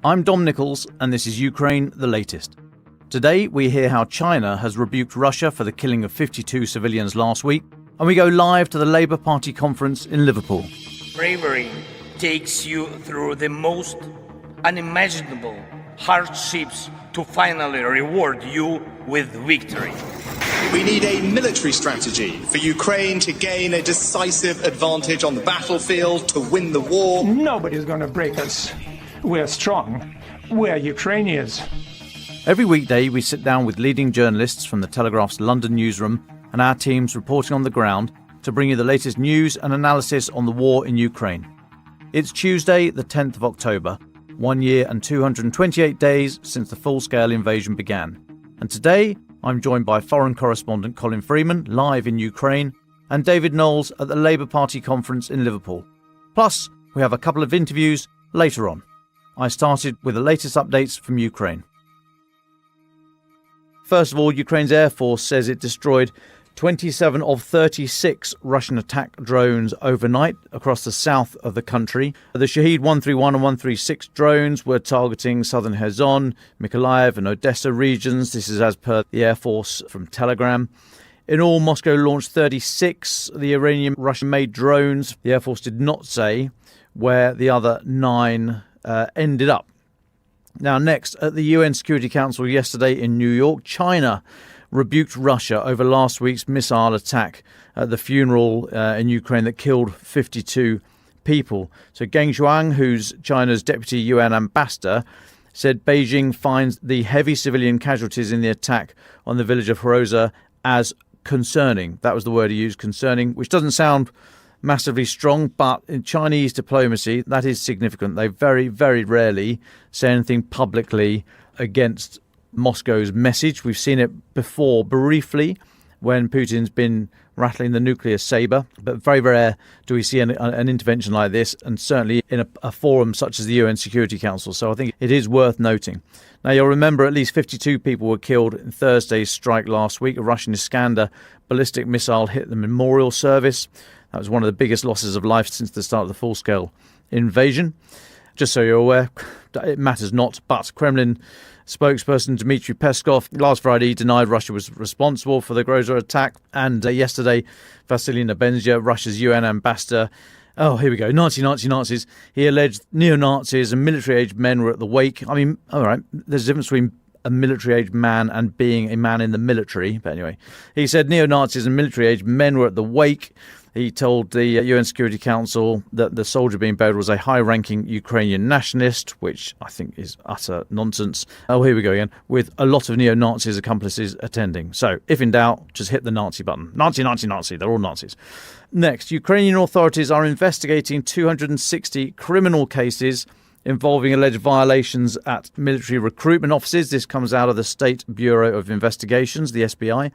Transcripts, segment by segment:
I'm Dom Nichols, and this is Ukraine, the latest. Today, we hear how China has rebuked Russia for the killing of 52 civilians last week, and we go live to the Labour Party conference in Liverpool. Bravery takes you through the most unimaginable hardships to finally reward you with victory. We need a military strategy for Ukraine to gain a decisive advantage on the battlefield, to win the war. Nobody's going to break us. We're strong. We're Ukrainians. Every weekday, we sit down with leading journalists from the Telegraph's London newsroom and our teams reporting on the ground to bring you the latest news and analysis on the war in Ukraine. It's Tuesday, the 10th of October, 1 year and 228 days since the full-scale invasion began. And today, I'm joined by foreign correspondent Colin Freeman, live in Ukraine, and David Knowles at the Labour Party conference in Liverpool. Plus, we have a couple of interviews later on. I started with the latest updates from Ukraine. First of all, Ukraine's Air Force says it destroyed 27 of 36 Russian attack drones overnight across the south of the country. The Shahed 131 and 136 drones were targeting southern Kherson, Mykolaiv and Odessa regions. This is as per the Air Force from Telegram. In all, Moscow launched 36 of the Iranian-Russian-made drones. The Air Force did not say where the other 9 ended up. Now, next, at the UN Security Council yesterday in New York, China rebuked Russia over last week's missile attack at the funeral in Ukraine that killed 52 people. So Geng Shuang, who's China's deputy UN ambassador, said Beijing finds the heavy civilian casualties in the attack on the village of Hroza as concerning. That was the word he used, concerning, which doesn't sound massively strong, but in Chinese diplomacy, that is significant. They very, very rarely say anything publicly against Moscow's message. We've seen it before briefly when Putin's been rattling the nuclear sabre, but very rare do we see an intervention like this, and certainly in a forum such as the UN Security Council. So I think it is worth noting. Now, you'll remember at least 52 people were killed in Thursday's strike last week. A Russian Iskander ballistic missile hit the memorial service. That was one of the biggest losses of life since the start of the full-scale invasion. Just so you're aware, it matters not, but Kremlin spokesperson Dmitry Peskov last Friday denied Russia was responsible for the Grozny attack. And yesterday, Vasily Nebenzia, Russia's UN ambassador, Nazis. He alleged neo-Nazis and military-aged men were at the wake. I mean, all right, there's a difference between a military-aged man and being a man in the military. But anyway, he said neo-Nazis and military-aged men were at the wake. He told the UN Security Council that the soldier being buried was a high-ranking Ukrainian nationalist, which I think is utter nonsense. Oh, here we go again, with a lot of neo-Nazis accomplices attending. So, if in doubt, just hit the Nazi button. Nazi, Nazi, Nazi. They're all Nazis. Next, Ukrainian authorities are investigating 260 criminal cases involving alleged violations at military recruitment offices. This comes out of the State Bureau of Investigations, the SBI.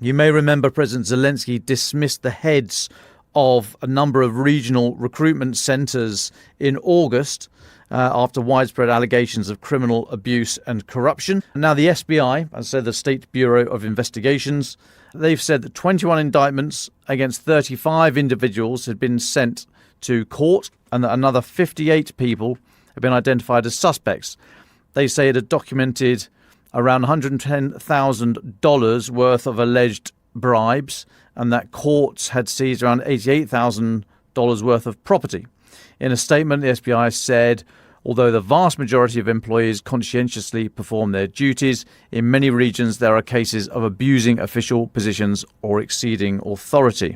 You may remember President Zelensky dismissed the heads of a number of regional recruitment centres in August after widespread allegations of criminal abuse and corruption. Now, the SBI, as I said, the State Bureau of Investigations, they've said that 21 indictments against 35 individuals had been sent to court and that another 58 people have been identified as suspects. They say it had documented around $110,000 worth of alleged bribes, and that courts had seized around $88,000 worth of property. In a statement, the SBI said, although the vast majority of employees conscientiously perform their duties, in many regions there are cases of abusing official positions or exceeding authority.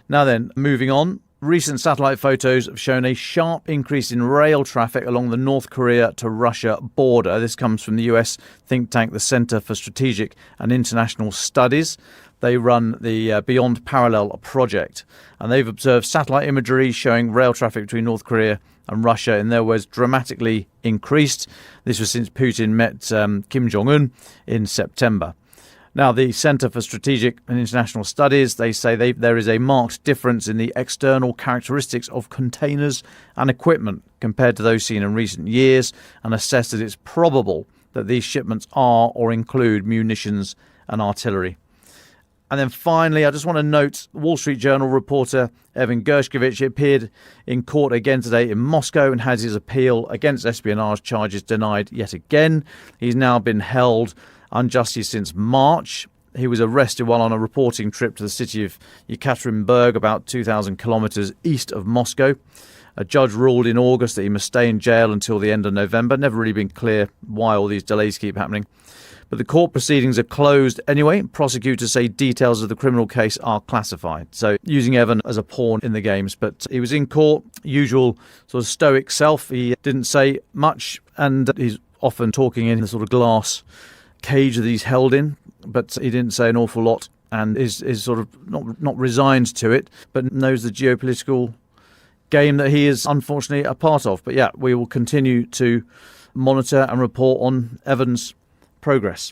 Now then, moving on. Recent satellite photos have shown a sharp increase in rail traffic along the North Korea to Russia border. This comes from the US think tank, the Center for Strategic and International Studies. They run the Beyond Parallel project, and they've observed satellite imagery showing rail traffic between North Korea and Russia, in their words, dramatically increased. This was since Putin met Kim Jong-un in September. Now, the Centre for Strategic and International Studies, they say there is a marked difference in the external characteristics of containers and equipment compared to those seen in recent years, and assess that it's probable that these shipments are or include munitions and artillery. And then finally, I just want to note Wall Street Journal reporter Evan Gershkovich appeared in court again today in Moscow and has his appeal against espionage charges denied yet again. He's now been held unjustly since March. He was arrested while on a reporting trip to the city of Yekaterinburg, about 2,000 kilometers east of Moscow. A judge ruled in August that he must stay in jail until the end of November. Never really been clear why all these delays keep happening. But the court proceedings are closed anyway. Prosecutors say details of the criminal case are classified. So using Evan as a pawn in the games. But he was in court, usual sort of stoic self. He didn't say much, and he's often talking in the sort of glass cage that he's held in. But he didn't say an awful lot and is sort of not resigned to it, but knows the geopolitical game that he is unfortunately a part of. But yeah, we will continue to monitor and report on Evan's progress.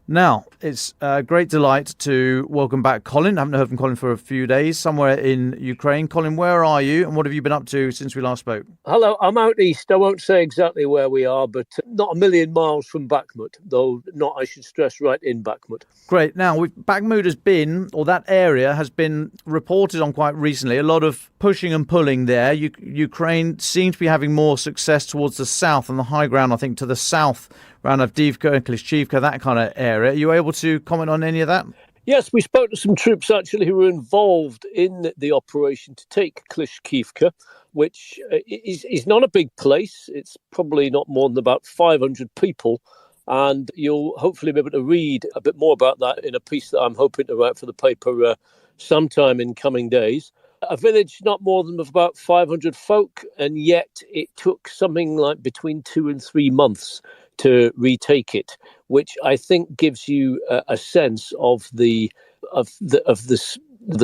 Now, it's a great delight to welcome back Colin. I haven't heard from Colin for a few days, somewhere in Ukraine. Colin, where are you and what have you been up to since we last spoke? Hello, I'm out east. I won't say exactly where we are, but not a million miles from Bakhmut, though not, I should stress, right in Bakhmut. Great. Now, Bakhmut has been, or that area has been reported on quite recently. A lot of pushing and pulling there. Ukraine seems to be having more success towards the south and the high ground, I think, to the south around Avdiivka and Klishchiivka, that kind of area. Are you able to comment on any of that? Yes, we spoke to some troops actually who were involved in the operation to take Klishchiivka, which is not a big place. It's probably not more than about 500 people. And you'll hopefully be able to read a bit more about that in a piece that I'm hoping to write for the paper sometime in coming days. A village not more than of about 500 folk, and yet it took something like between 2 and 3 months to retake it, which I think gives you a sense of the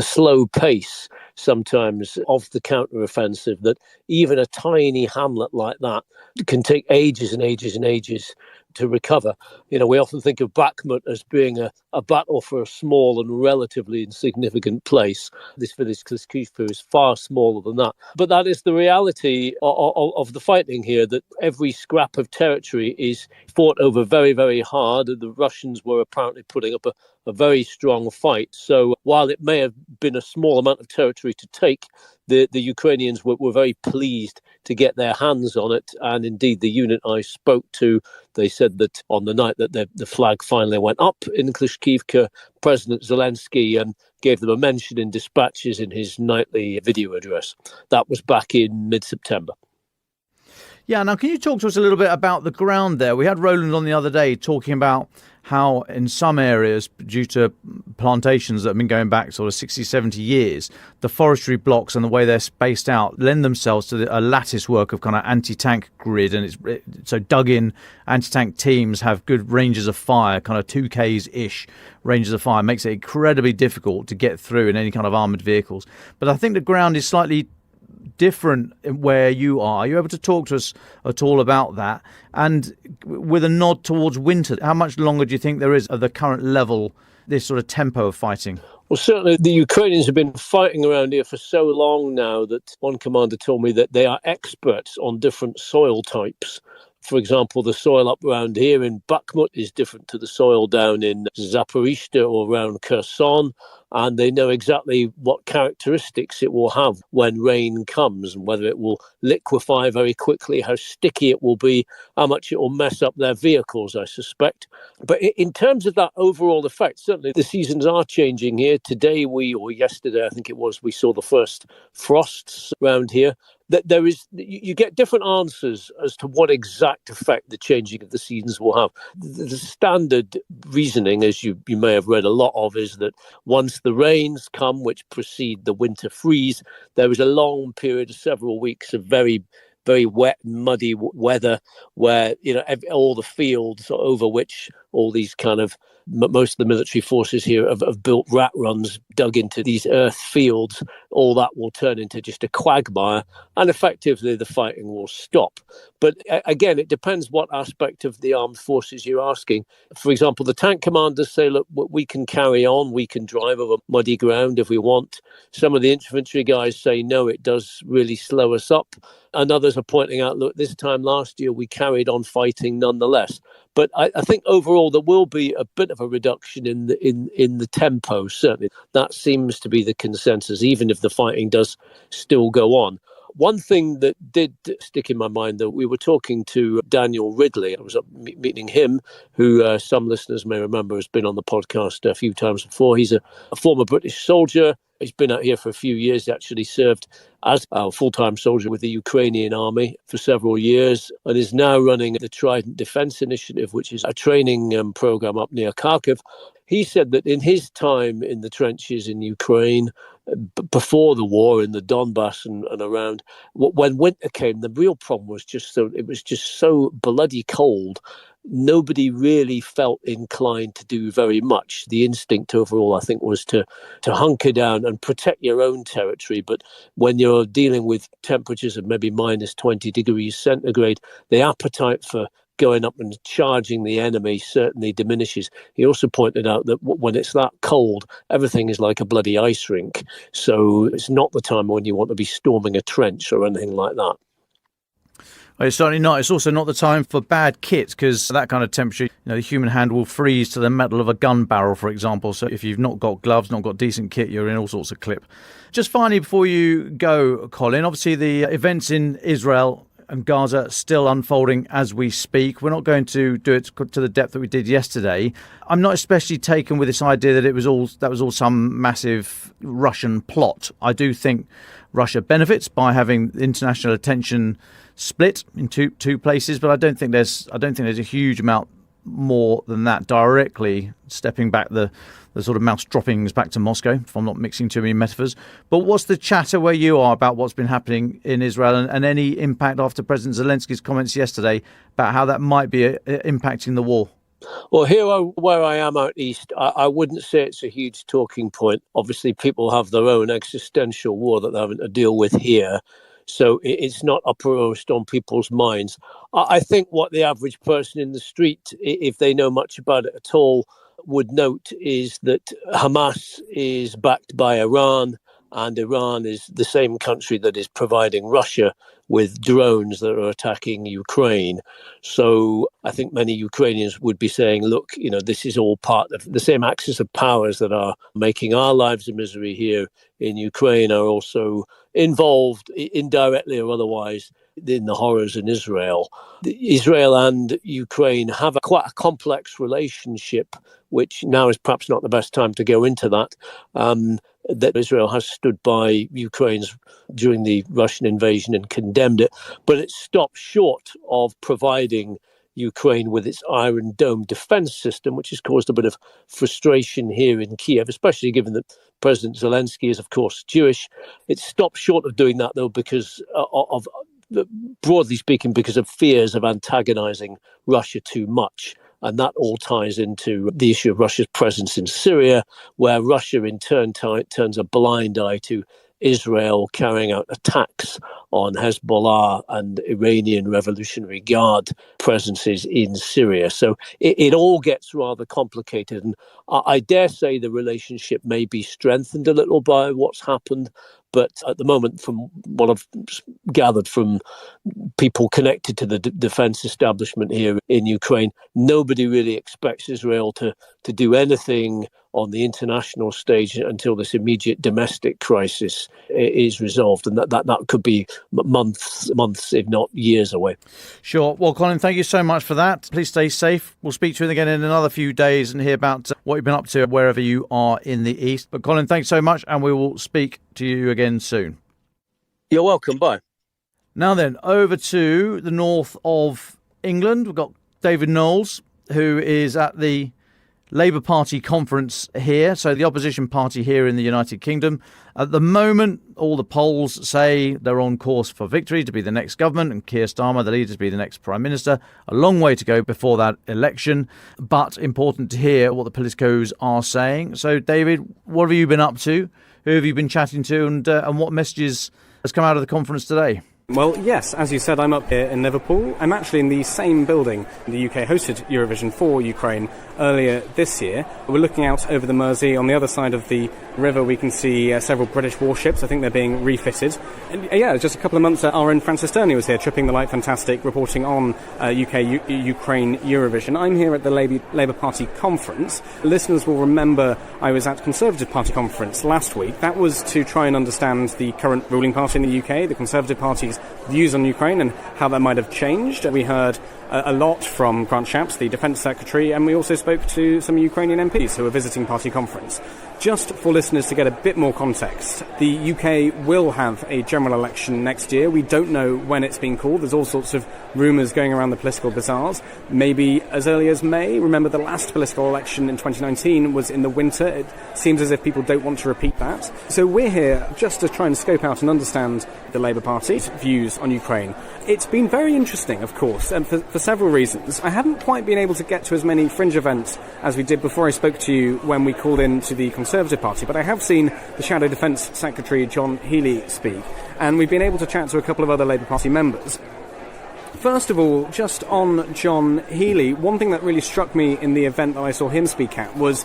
slow pace sometimes of the counteroffensive, that even a tiny hamlet like that can take ages and ages and ages to recover. You know, we often think of Bakhmut as being a battle for a small and relatively insignificant place. This village, Klishchiivka, is far smaller than that. But that is the reality of the fighting here, that every scrap of territory is fought over very, very hard. The Russians were apparently putting up a very strong fight. So while it may have been a small amount of territory to take, the Ukrainians were very pleased to get their hands on it. And indeed, the unit I spoke to, they said that on the night that the flag finally went up in Klishchiivka, President Zelensky gave them a mention in dispatches in his nightly video address. That was back in mid-September. Yeah, now can you talk to us a little bit about the ground there? We had Roland on the other day talking about how in some areas, due to plantations that have been going back sort of 60, 70 years, the forestry blocks and the way they're spaced out lend themselves to a lattice work of kind of anti-tank grid. And so dug-in anti-tank teams have good ranges of fire, kind of 2Ks-ish ranges of fire. Makes it incredibly difficult to get through in any kind of armoured vehicles. But I think the ground is slightly different where you are you able to talk to us at all about that? And with a nod towards winter, how much longer do you think there is at the current level, this sort of tempo of fighting? Well, certainly the Ukrainians have been fighting around here for so long now that one commander told me that they are experts on different soil types. For example, the soil up around here in Bakhmut is different to the soil down in Zaporizhzhia or around Kherson, and they know exactly what characteristics it will have when rain comes, and whether it will liquefy very quickly, how sticky it will be, how much it will mess up their vehicles, I suspect. But in terms of that overall effect, certainly the seasons are changing here. Today or yesterday, I think it was, we saw the first frosts around here. That you get different answers as to what exact effect the changing of the seasons will have. The standard reasoning, as you may have read a lot of, is that once the rains come, which precede the winter freeze, there is a long period of several weeks of very, very wet and muddy weather where, all the fields over which all these kind of most of the military forces here have built rat runs dug into these earth fields. All that will turn into just a quagmire, and effectively the fighting will stop. But again, it depends what aspect of the armed forces you're asking. For example, the tank commanders say, look, we can carry on, we can drive over muddy ground if we want. Some of the infantry guys say, no, it does really slow us up. And others are pointing out, look, this time last year we carried on fighting nonetheless. But I think overall there will be a bit of a reduction in the tempo. Certainly, that seems to be the consensus, even if the fighting does still go on. One thing that did stick in my mind, that we were talking to Daniel Ridley. I was up meeting him, who some listeners may remember has been on the podcast a few times before. He's a former British soldier. He's been out here for a few years. He actually served as a full-time soldier with the Ukrainian army for several years, and is now running the Trident Defense Initiative, which is a training program up near Kharkiv. He said that in his time in the trenches in Ukraine, before the war in the Donbass and around, when winter came, the real problem was it was just so bloody cold. Nobody really felt inclined to do very much. The instinct overall, I think, was to hunker down and protect your own territory. But when you're dealing with temperatures of maybe minus 20 degrees centigrade, the appetite for going up and charging the enemy certainly diminishes. He also pointed out that when it's that cold, everything is like a bloody ice rink. So it's not the time when you want to be storming a trench or anything like that. It's certainly not. It's also not the time for bad kit, because that kind of temperature, the human hand will freeze to the metal of a gun barrel, for example. So if you've not got gloves, not got decent kit, you're in all sorts of clip. Just finally, before you go, Colin, obviously the events in Israel and Gaza still unfolding as we speak. We're not going to do it to the depth that we did yesterday. I'm not especially taken with this idea that that was all some massive Russian plot. I do think Russia benefits by having international attention split in two places, but I don't think there's a huge amount more than that directly stepping back the sort of mouse droppings back to Moscow, if I'm not mixing too many metaphors. But what's the chatter where you are about what's been happening in Israel, and any impact after President Zelensky's comments yesterday about how that might be impacting the war? Well, here where I am out east, I wouldn't say it's a huge talking point. Obviously, people have their own existential war that they're having to deal with here. So it's not uppermost on people's minds. I think what the average person in the street, if they know much about it at all, would note is that Hamas is backed by Iran, and Iran is the same country that is providing Russia with drones that are attacking Ukraine. So I think many Ukrainians would be saying, look, this is all part of the same axis of powers that are making our lives a misery here in Ukraine, are also involved indirectly or otherwise in the horrors in Israel. Israel and Ukraine have quite a complex relationship, which now is perhaps not the best time to go into that. That Israel has stood by Ukraine's during the Russian invasion and condemned it, but it stopped short of providing Ukraine with its Iron Dome defense system, which has caused a bit of frustration here in Kiev, especially given that President Zelensky is, of course, Jewish. It stopped short of doing that, though, because of broadly speaking, because of fears of antagonizing Russia too much. And that all ties into the issue of Russia's presence in Syria, where Russia in turn turns a blind eye to Israel carrying out attacks on Hezbollah and Iranian Revolutionary Guard presences in Syria. So it all gets rather complicated. And I dare say the relationship may be strengthened a little by what's happened. But at the moment, from what I've gathered from people connected to the defense establishment here in Ukraine, nobody really expects Israel to do anything on the international stage until this immediate domestic crisis is resolved. And that could be months, if not years away. Sure. Well, Colin, thank you so much for that. Please stay safe. We'll speak to you again in another few days and hear about what you've been up to wherever you are in the East. But Colin, thanks so much, and we will speak to you again soon. You're welcome. Bye. Now then, over to the north of England. We've got David Knowles, who is at the Labour Party conference here, so the opposition party here in the United Kingdom. At the moment, all the polls say they're on course for victory, to be the next government, and Keir Starmer, the leader, to be the next Prime Minister. A long way to go before that election, but important to hear what the politicos are saying. So, David, what have you been up to? Who have you been chatting to, and what messages has come out of the conference today? Well, yes, as you said, I'm up here in Liverpool. I'm actually in the same building the UK hosted Eurovision for Ukraine earlier this year. We're looking out over the Mersey. On the other side of the river, we can see several British warships. I think they're being refitted. And, just a couple of months, our own Francis Sterney was here, tripping the light fantastic, reporting on UK-Ukraine Eurovision. I'm here at the Labour Party conference. Listeners will remember I was at Conservative Party conference last week. That was to try and understand the current ruling party in the UK, the Conservative Party's views on Ukraine and how that might have changed. We heard a lot from Grant Shapps, the Defence Secretary, and we also spoke to some Ukrainian MPs who were visiting party conference. Just for listeners to get a bit more context, the UK will have a general election next year. We don't know when it's being called. There's all sorts of rumours going around the political bazaars. Maybe as early as May. Remember, the last political election in 2019 was in the winter. It seems as if people don't want to repeat that. So we're here just to try and scope out and understand the Labour Party's views on Ukraine. It's been very interesting, of course, and for several reasons. I haven't quite been able to get to as many fringe events as we did before I spoke to you when we called in to the Conservative Party, but I have seen the Shadow Defence Secretary John Healey speak, and we've been able to chat to a couple of other Labour Party members. First of all, just on John Healey, one thing that really struck me in the event that I saw him speak at was,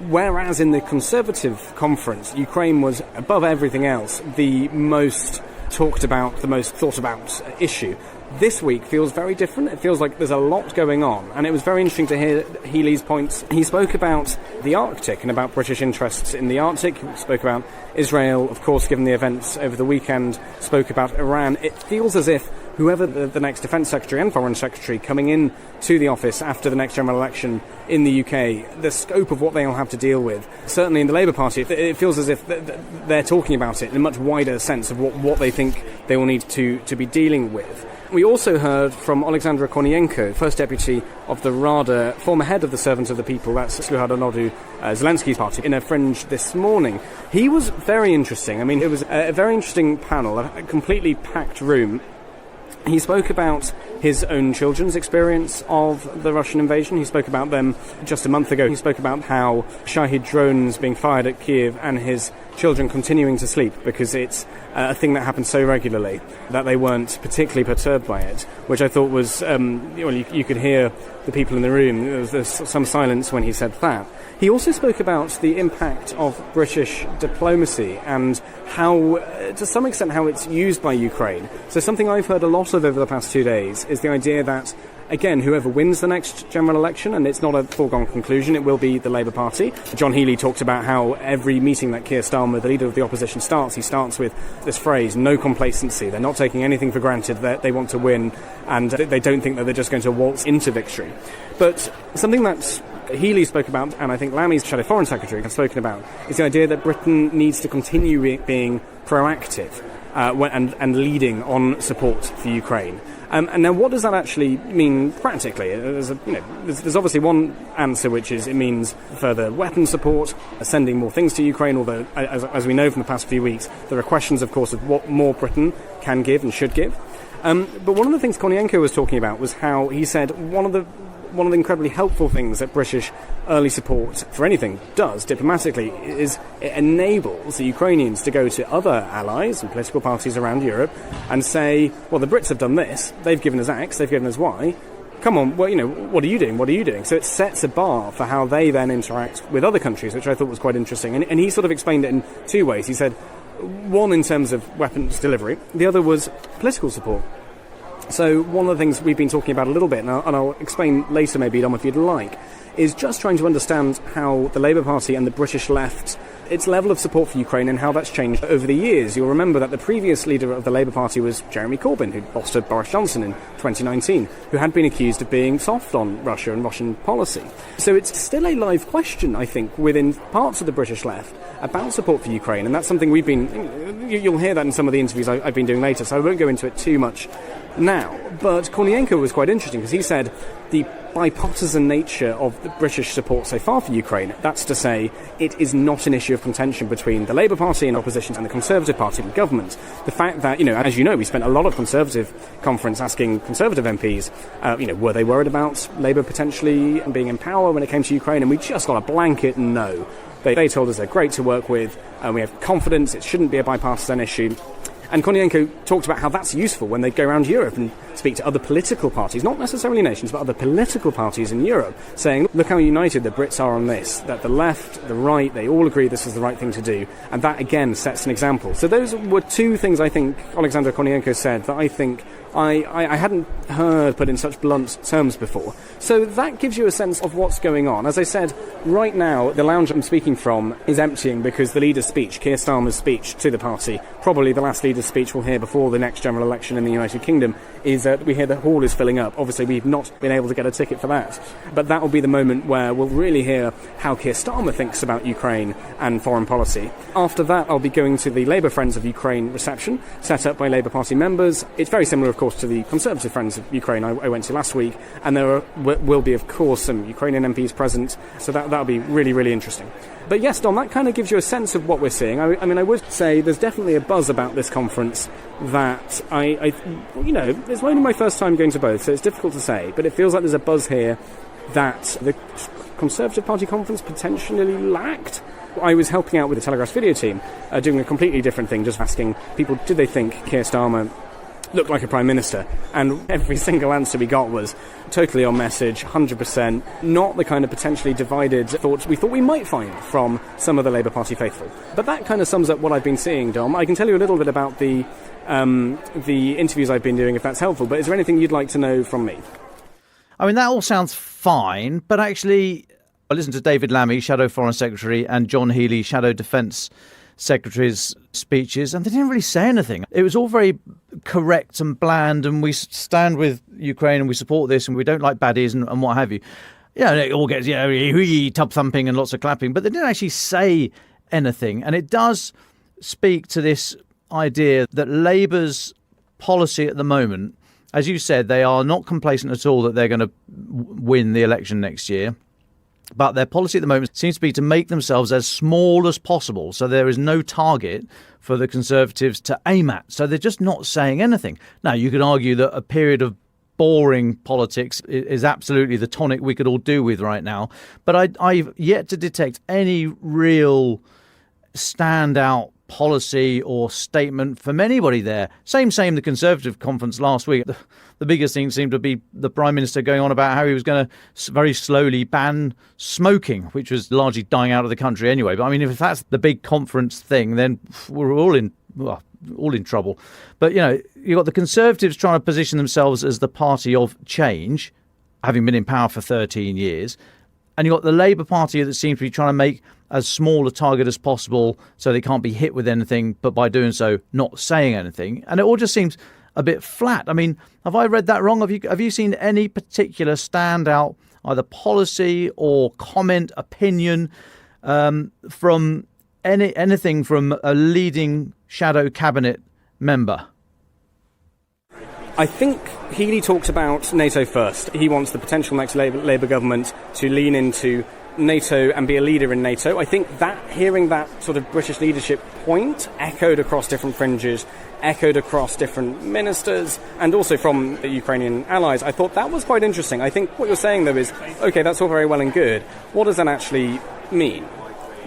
whereas in the Conservative conference, Ukraine was, above everything else, the most talked about, the most thought about issue, this week feels very different. It feels like there's a lot going on, and it was very interesting to hear Healey's points. He spoke about the Arctic and about British interests in the Arctic. He spoke about Israel, of course, given the events over the weekend, spoke about Iran. It feels as if whoever the next Defence Secretary and Foreign Secretary coming in to the office after the next general election in the UK, the scope of what they'll have to deal with, certainly in the Labour Party, it feels as if they're talking about it in a much wider sense of what they think they will need to be dealing with. We also heard from Alexandra Kornienko, First Deputy of the Rada, former head of the Servants of the People, that's Sluha Narodu, Zelensky's party, in a fringe this morning. He was very interesting. I mean, it was a very interesting panel, a completely packed room. He spoke about his own children's experience of the Russian invasion. He spoke about them just a month ago. He spoke about how Shahid drones being fired at Kiev and his children continuing to sleep because it's a thing that happens so regularly that they weren't particularly perturbed by it, which I thought was, you could hear the people in the room. There was some silence when he said that. He also spoke about the impact of British diplomacy and how, to some extent, how it's used by Ukraine. So something I've heard a lot of over the past 2 days is the idea that, again, whoever wins the next general election, and it's not a foregone conclusion, it will be the Labour Party. John Healey talked about how every meeting that Keir Starmer, the leader of the opposition, he starts with this phrase, no complacency. They're not taking anything for granted, that they want to win, and they don't think that they're just going to waltz into victory. But something that's Healey spoke about, and I think Lammy's Shadow Foreign Secretary has spoken about, is the idea that Britain needs to continue being proactive and leading on support for Ukraine. And now, what does that actually mean practically? There's obviously one answer, which is it means further weapon support, sending more things to Ukraine, although, as we know from the past few weeks, there are questions, of course, of what more Britain can give and should give. But one of the things Kornienko was talking about was how he said one of the incredibly helpful things that British early support for anything does diplomatically is it enables the Ukrainians to go to other allies and political parties around Europe and say, well, the Brits have done this, they've given us X, they've given us Y, come on, well, what are you doing? So it sets a bar for how they then interact with other countries, which I thought was quite interesting. And he sort of explained it in two ways. He said, one in terms of weapons delivery, the other was political support. So one of the things we've been talking about a little bit, and I'll explain later maybe, Dom, if you'd like, is just trying to understand how the Labour Party and the British left, its level of support for Ukraine and how that's changed over the years. You'll remember that the previous leader of the Labour Party was Jeremy Corbyn, who lost to Boris Johnson in 2019, who had been accused of being soft on Russia and Russian policy. So it's still a live question, I think, within parts of the British left about support for Ukraine, and that's something we've been... You'll hear that in some of the interviews I've been doing later, so I won't go into it too much now. But Kornienko was quite interesting because he said the bipartisan nature of the British support so far for Ukraine, that's to say, it is not an issue of contention between the Labour Party in opposition and the Conservative Party in government. The fact that, as you know, we spent a lot of Conservative conference asking Conservative MPs, were they worried about Labour potentially being in power when it came to Ukraine, and we just got a blanket no. They told us they're great to work with, and we have confidence it shouldn't be a bipartisan issue. And Kornienko talked about how that's useful when they go around Europe and speak to other political parties, not necessarily nations, but other political parties in Europe, saying, look how united the Brits are on this, that the left, the right, they all agree this is the right thing to do. And that, again, sets an example. So those were two things I think Alexander Kornienko said that I think I hadn't heard put in such blunt terms before. So that gives you a sense of what's going on. As I said, right now, the lounge I'm speaking from is emptying because the leader's speech, Keir Starmer's speech to the party, probably the last leader's speech we'll hear before the next general election in the United Kingdom, is we hear the hall is filling up. Obviously, we've not been able to get a ticket for that. But that will be the moment where we'll really hear how Keir Starmer thinks about Ukraine and foreign policy. After that, I'll be going to the Labour Friends of Ukraine reception, set up by Labour Party members. It's very similar, of course, to the Conservative Friends of Ukraine I went to last week, and there will be, of course, some Ukrainian MPs present, so that'll be really, really interesting. But yes, Dom, that kind of gives you a sense of what we're seeing. I mean, I would say there's definitely a buzz about this conference that it's only my first time going to both, so it's difficult to say, but it feels like there's a buzz here that the Conservative Party conference potentially lacked. I was helping out with the Telegraph's video team, doing a completely different thing, just asking people, did they think Keir Starmer looked like a Prime Minister? And every single answer we got was totally on message, 100%, not the kind of potentially divided thoughts we thought we might find from some of the Labour Party faithful. But that kind of sums up what I've been seeing, Dom. I can tell you a little bit about the interviews I've been doing, if that's helpful, but is there anything you'd like to know from me? I mean, that all sounds fine, but actually, I listened to David Lammy, Shadow Foreign Secretary, and John Healey, Shadow Defence Secretary's speeches, and they didn't really say anything. It was all very correct and bland, and we stand with Ukraine and we support this and we don't like baddies and what have you. Yeah, it all gets tub thumping and lots of clapping, but they didn't actually say anything. And it does speak to this idea that Labour's policy at the moment, as you said, they are not complacent at all that they're going to win the election next year. But their policy at the moment seems to be to make themselves as small as possible. So there is no target for the Conservatives to aim at. So they're just not saying anything. Now, you could argue that a period of boring politics is absolutely the tonic we could all do with right now. But I've yet to detect any real standout policy or statement from anybody there. Same the Conservative conference last week. The biggest thing seemed to be the Prime Minister going on about how he was going to very slowly ban smoking, which was largely dying out of the country anyway. But I mean, if that's the big conference thing, then we're all in trouble. But, you've got the Conservatives trying to position themselves as the party of change, having been in power for 13 years. And you've got the Labour Party that seems to be trying to make as small a target as possible so they can't be hit with anything, but by doing so, not saying anything. And it all just seems a bit flat. I mean, have I read that wrong? Have you seen any particular standout, either policy or comment, opinion from anything from a leading shadow cabinet member? I think Healey talked about NATO first. He wants the potential next Labour government to lean into NATO and be a leader in NATO. I think that hearing that sort of British leadership point echoed across different fringes, echoed across different ministers, and also from the Ukrainian allies. I thought that was quite interesting. I think what you're saying, though, is, OK, that's all very well and good. What does that actually mean?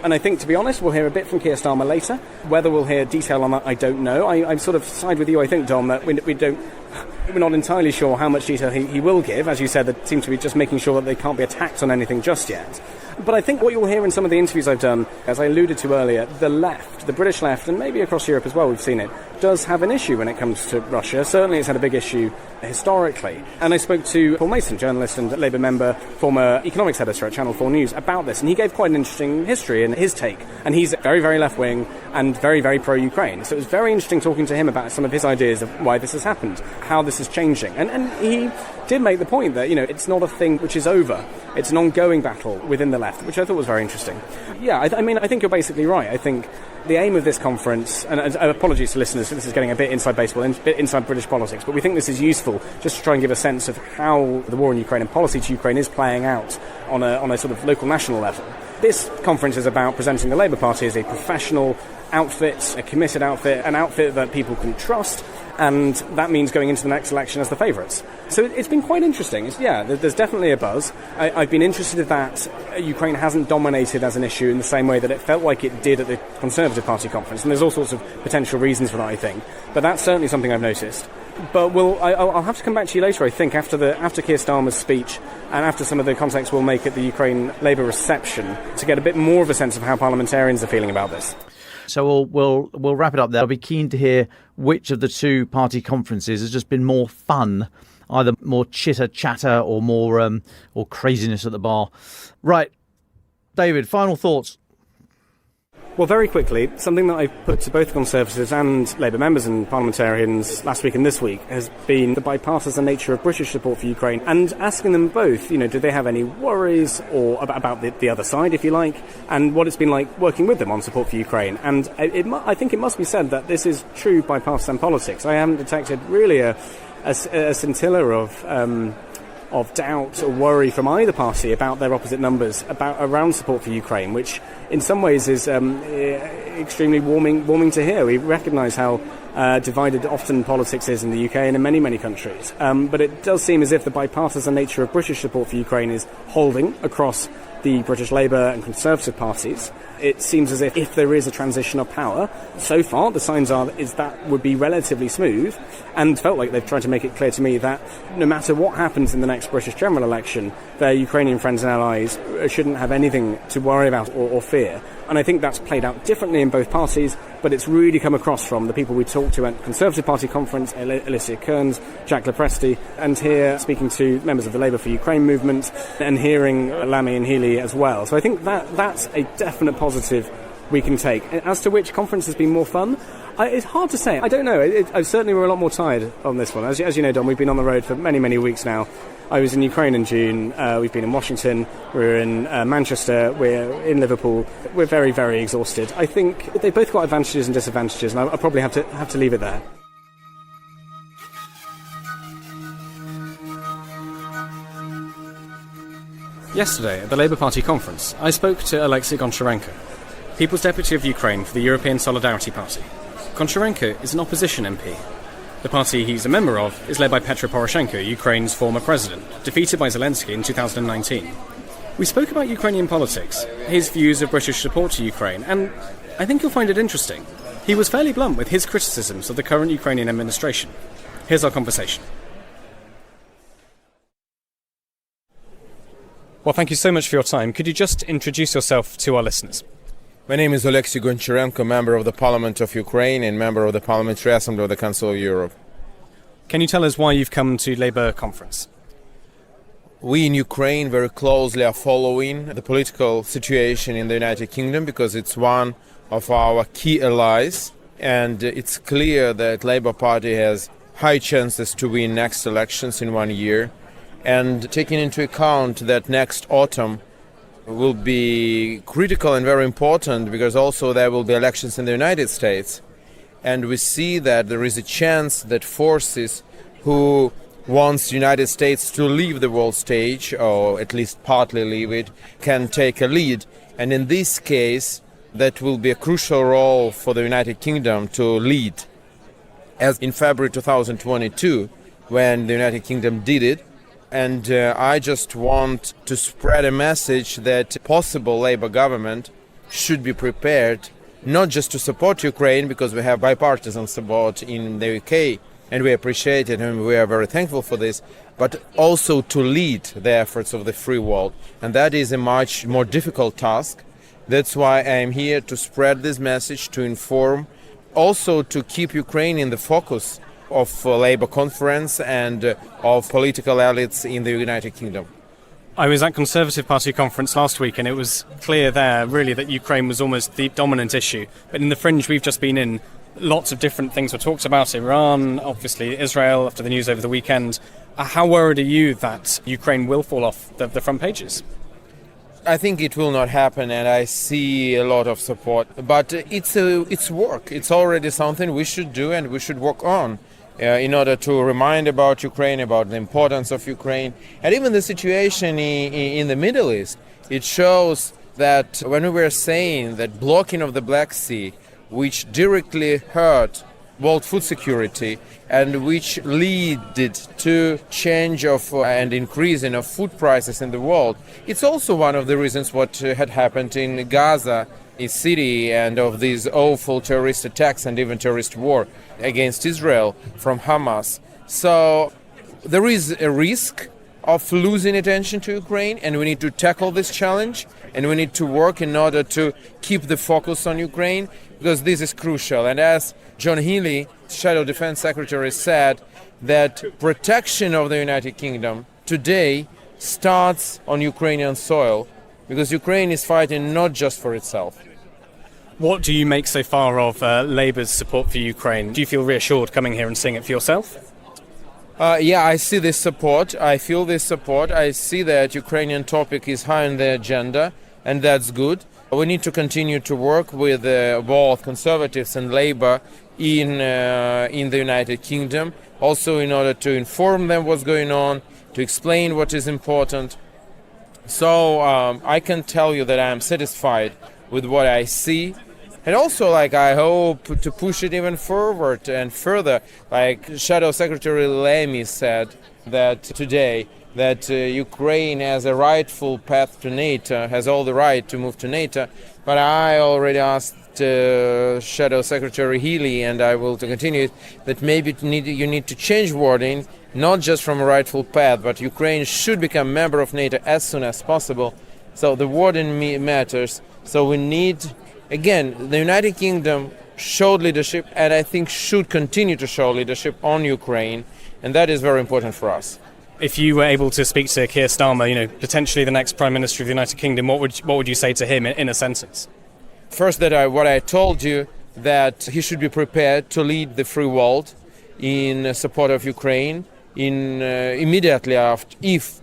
And I think, to be honest, we'll hear a bit from Keir Starmer later. Whether we'll hear detail on that, I don't know. I sort of side with you, I think, Dom, that we're not entirely sure how much detail he will give. As you said, that seems to be just making sure that they can't be attacked on anything just yet. But I think what you'll hear in some of the interviews I've done, as I alluded to earlier, the left, the British left, and maybe across Europe as well, we've seen it, does have an issue when it comes to Russia. Certainly it's had a big issue historically. And I spoke to Paul Mason, journalist and Labour member, former economics editor at Channel 4 News, about this, and he gave quite an interesting history in his take. And he's very, very left-wing and very, very pro-Ukraine. So it was very interesting talking to him about some of his ideas of why this has happened, how this is changing. And he did make the point that, it's not a thing which is over. It's an ongoing battle within the left, which I thought was very interesting. Yeah, I think you're basically right. I think the aim of this conference, and apologies to listeners, this is getting a bit inside baseball, a bit inside British politics, but we think this is useful just to try and give a sense of how the war in Ukraine and policy to Ukraine is playing out on a sort of local national level. This conference is about presenting the Labour Party as a professional outfit, a committed outfit, an outfit that people can trust, and that means going into the next election as the favourites. So it's been quite interesting. There's definitely a buzz. I've been interested that Ukraine hasn't dominated as an issue in the same way that it felt like it did at the Conservative Conservative Party conference, and there's all sorts of potential reasons for that, I think. But that's certainly something I've noticed. But I'll have to come back to you later, I think, after Keir Starmer's speech and after some of the contacts we'll make at the Ukraine Labour reception to get a bit more of a sense of how parliamentarians are feeling about this. So we'll wrap it up there. I'll be keen to hear which of the two party conferences has just been more fun, either more chitter-chatter or more or craziness at the bar. Right, David, final thoughts. Well, very quickly, something that I put to both Conservatives and Labour members and parliamentarians last week and this week has been the bipartisan nature of British support for Ukraine, and asking them both, do they have any worries or about the other side, if you like, and what it's been like working with them on support for Ukraine. And I think it must be said that this is true bipartisan politics. I haven't detected really a scintilla of doubt or worry from either party about their opposite numbers around support for Ukraine, which in some ways is extremely warming to hear. We recognise how divided often politics is in the UK and in many, many countries. But it does seem as if the bipartisan nature of British support for Ukraine is holding across the British Labour and Conservative parties. It seems as if there is a transition of power, so far the signs is that would be relatively smooth, and felt like they've tried to make it clear to me that no matter what happens in the next British general election, their Ukrainian friends and allies shouldn't have anything to worry about or fear. And I think that's played out differently in both parties, but it's really come across from the people we talked to at the Conservative Party conference, Alicia Kearns, Jack Lepresti, and here speaking to members of the Labour for Ukraine movement, and hearing Lammy and Healy as well. So I think that's a definite positive we can take. As to which conference has been more fun, it's hard to say. I don't know. I certainly were a lot more tired on this one. As you know, Don, we've been on the road for many, many weeks now. I was in Ukraine in June, we've been in Washington, we're in Manchester, we're in Liverpool. We're very, very exhausted. I think they've both got advantages and disadvantages, and I'll probably have to leave it there. Yesterday, at the Labour Party conference, I spoke to Alexei Goncharenko, People's Deputy of Ukraine for the European Solidarity Party. Goncharenko is an opposition MP. The party he's a member of is led by Petro Poroshenko, Ukraine's former president, defeated by Zelensky in 2019. We spoke about Ukrainian politics, his views of British support to Ukraine, and I think you'll find it interesting. He was fairly blunt with his criticisms of the current Ukrainian administration. Here's our conversation. Well, thank you so much for your time. Could you just introduce yourself to our listeners? My name is Alexei Goncharenko, member of the Parliament of Ukraine and member of the Parliamentary Assembly of the Council of Europe. Can you tell us why you've come to Labour conference? We in Ukraine very closely are following the political situation in the United Kingdom because it's one of our key allies, and it's clear that Labour Party has high chances to win next elections in 1 year. And taking into account that next autumn will be critical and very important because also there will be elections in the United States. And we see that there is a chance that forces who wants the United States to leave the world stage, or at least partly leave it, can take a lead. And in this case, that will be a crucial role for the United Kingdom to lead. As in February 2022, when the United Kingdom did it, and I just want to spread a message that possible Labour government should be prepared not just to support Ukraine, because we have bipartisan support in the UK, and we appreciate it and we are very thankful for this, but also to lead the efforts of the free world. And that is a much more difficult task. That's why I am here to spread this message, to inform, also to keep Ukraine in the focus of Labour conference and of political elites in the United Kingdom. I was at Conservative Party conference last week, and it was clear there really that Ukraine was almost the dominant issue. But in the fringe we've just been in, lots of different things were talked about. Iran, obviously Israel after the news over the weekend. How worried are you that Ukraine will fall off the front pages? I think it will not happen, and I see a lot of support. But it's work. It's already something we should do and we should work on. In order to remind about Ukraine, about the importance of Ukraine, and even the situation in the Middle East. It shows that when we were saying that blocking of the Black Sea, which directly hurt world food security and which led to change of and increasing of food prices in the world, it's also one of the reasons what had happened in Gaza city and of these awful terrorist attacks and even terrorist war against Israel from Hamas. So there is a risk of losing attention to Ukraine, and we need to tackle this challenge, and we need to work in order to keep the focus on Ukraine, because this is crucial. And as John Healey, Shadow Defense Secretary, said, that protection of the United Kingdom today starts on Ukrainian soil, because Ukraine is fighting not just for itself. What do you make so far of Labour's support for Ukraine? Do you feel reassured coming here and seeing it for yourself? Yeah, I see this support. I feel this support. I see that Ukrainian topic is high on the agenda, and that's good. We need to continue to work with both Conservatives and Labour in the United Kingdom, also in order to inform them what's going on, to explain what is important. So I can tell you that I am satisfied with what I see. And also, I hope to push it even forward and further. Shadow Secretary Lemmy said that today, that Ukraine has a rightful path to NATO, has all the right to move to NATO. But I already asked Shadow Secretary Healey, and I will continue it, that maybe you need to change wording, not just from a rightful path, but Ukraine should become member of NATO as soon as possible. So the wording matters. So we need, again, the United Kingdom showed leadership, and I think should continue to show leadership on Ukraine, and that is very important for us. If you were able to speak to Keir Starmer, potentially the next Prime Minister of the United Kingdom, what would you say to him in a sentence? First, what I told you, that he should be prepared to lead the free world in support of Ukraine immediately after, if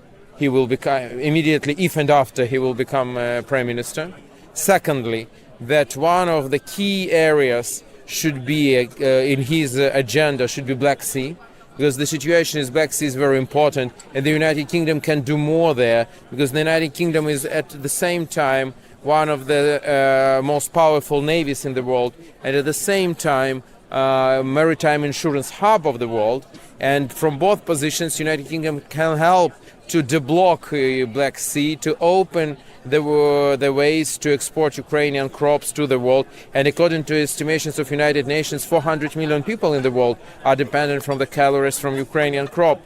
and after he will become Prime Minister. Secondly, that one of the key areas should be in his agenda should be Black Sea, because the situation in Black Sea is very important, and the United Kingdom can do more there, because the United Kingdom is at the same time one of the most powerful navies in the world, and at the same time maritime insurance hub of the world. And from both positions, United Kingdom can help to deblock Black Sea, to open the ways to export Ukrainian crops to the world. And according to estimations of United Nations, 400 million people in the world are dependent from the calories from Ukrainian crops.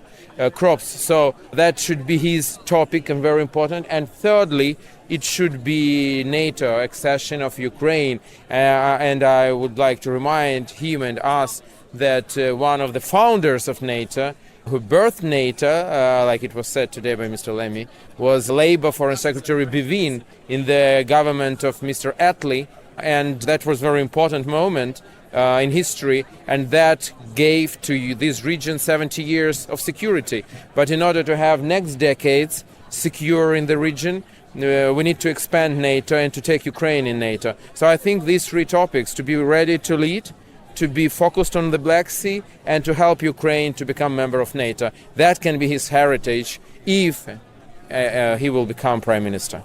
So that should be his topic, and very important. And thirdly, it should be NATO accession of Ukraine. And I would like to remind him and us that one of the founders of NATO, who birthed NATO, like it was said today by Mr. Lemmy, was Labour Foreign Secretary Bevin in the government of Mr. Attlee. And that was a very important moment in history, and that gave to this region 70 years of security. But in order to have next decades secure in the region, we need to expand NATO and to take Ukraine in NATO. So I think these three topics, to be ready to lead, to be focused on the Black Sea, and to help Ukraine to become member of NATO, that can be his heritage if he will become Prime Minister.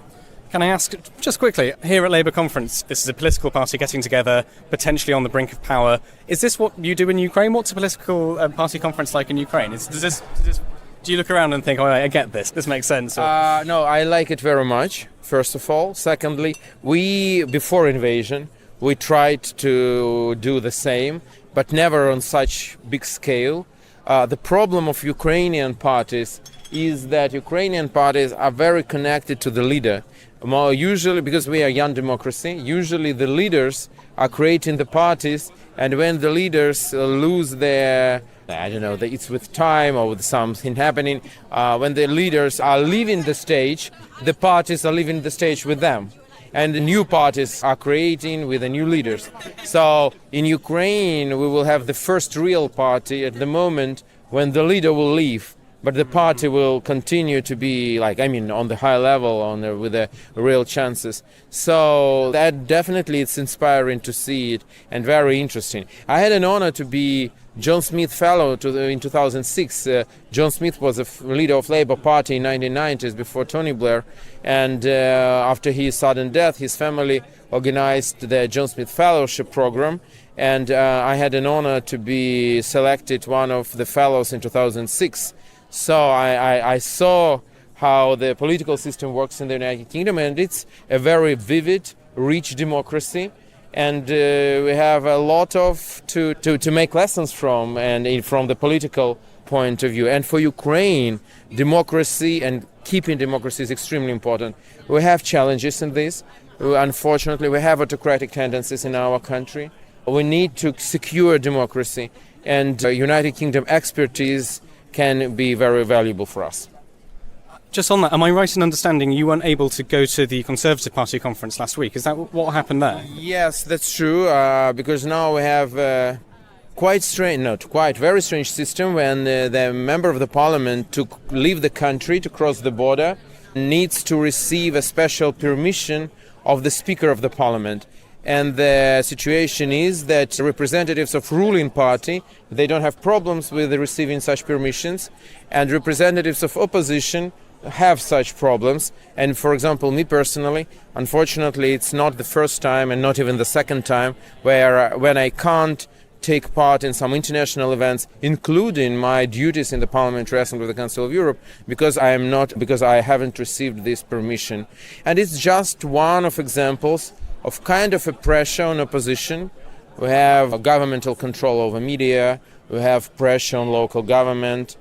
Can I ask, just quickly, here at Labour Conference, this is a political party getting together, potentially on the brink of power. Is this what you do in Ukraine? What's a political party conference like in Ukraine? Do you look around and think, I get this, this makes sense? No, I like it very much, first of all. Secondly, before invasion, we tried to do the same, but never on such big scale. The problem of Ukrainian parties is that Ukrainian parties are very connected to the leader. Usually, because we are a young democracy, usually the leaders are creating the parties, and when the leaders lose their, it's with time or with something happening, when the leaders are leaving the stage, the parties are leaving the stage with them. And the new parties are creating with the new leaders. So in Ukraine, we will have the first real party at the moment when the leader will leave. But the party will continue to be on the high level, with the real chances. So that definitely, it's inspiring to see it and very interesting. I had an honor to be John Smith Fellow in 2006. John Smith was a leader of Labour Party in 1990s before Tony Blair. And after his sudden death, his family organized the John Smith Fellowship program. And I had an honor to be selected one of the fellows in 2006. So I saw how the political system works in the United Kingdom, and it's a very vivid, rich democracy. And we have a lot to make lessons from, and from the political point of view. And for Ukraine, democracy and keeping democracy is extremely important. We have challenges in this. Unfortunately, we have autocratic tendencies in our country. We need to secure democracy, and United Kingdom expertise can be very valuable for us. Just on that, am I right in understanding you weren't able to go to the Conservative Party conference last week? Is that what happened there? Yes, that's true, because now we have very strange system when the member of the parliament to leave the country, to cross the border, needs to receive a special permission of the Speaker of the Parliament. And the situation is that representatives of ruling party, they don't have problems with receiving such permissions, and representatives of opposition have such problems. And for example, me personally, unfortunately, it's not the first time and not even the second time when I can't take part in some international events, including my duties in the Parliamentary Assembly of the Council of Europe, because I haven't received this permission. And it's just one of examples of kind of a pressure on opposition. We have governmental control over media, we have pressure on local government.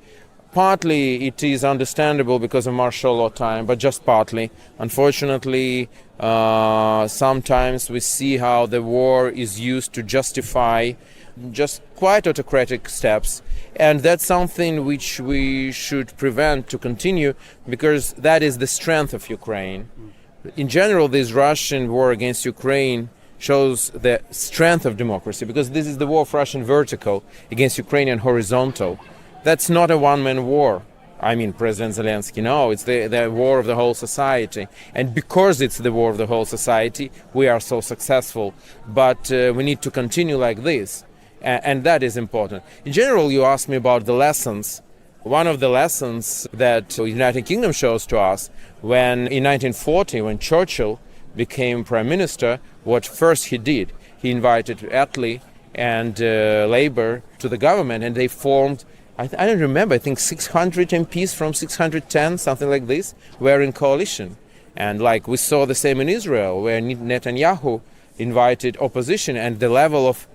Partly it is understandable because of martial law time, but just partly. Unfortunately, sometimes we see how the war is used to justify just quite autocratic steps. And that's something which we should prevent to continue, because that is the strength of Ukraine. In general, this Russian war against Ukraine shows the strength of democracy, because this is the war of Russian vertical against Ukrainian horizontal. That's not a one-man war. I mean, President Zelensky, no, it's the war of the whole society. And because it's the war of the whole society, we are so successful. But we need to continue like this. And that is important. In general, you asked me about the lessons. One of the lessons that the United Kingdom shows to us, when in 1940, when Churchill became Prime Minister, what first he did, he invited Attlee and Labour to the government, and they formed, I don't remember, I think 600 MPs from 610, something like this, were in coalition. And like we saw the same in Israel, where Netanyahu invited opposition, and the level of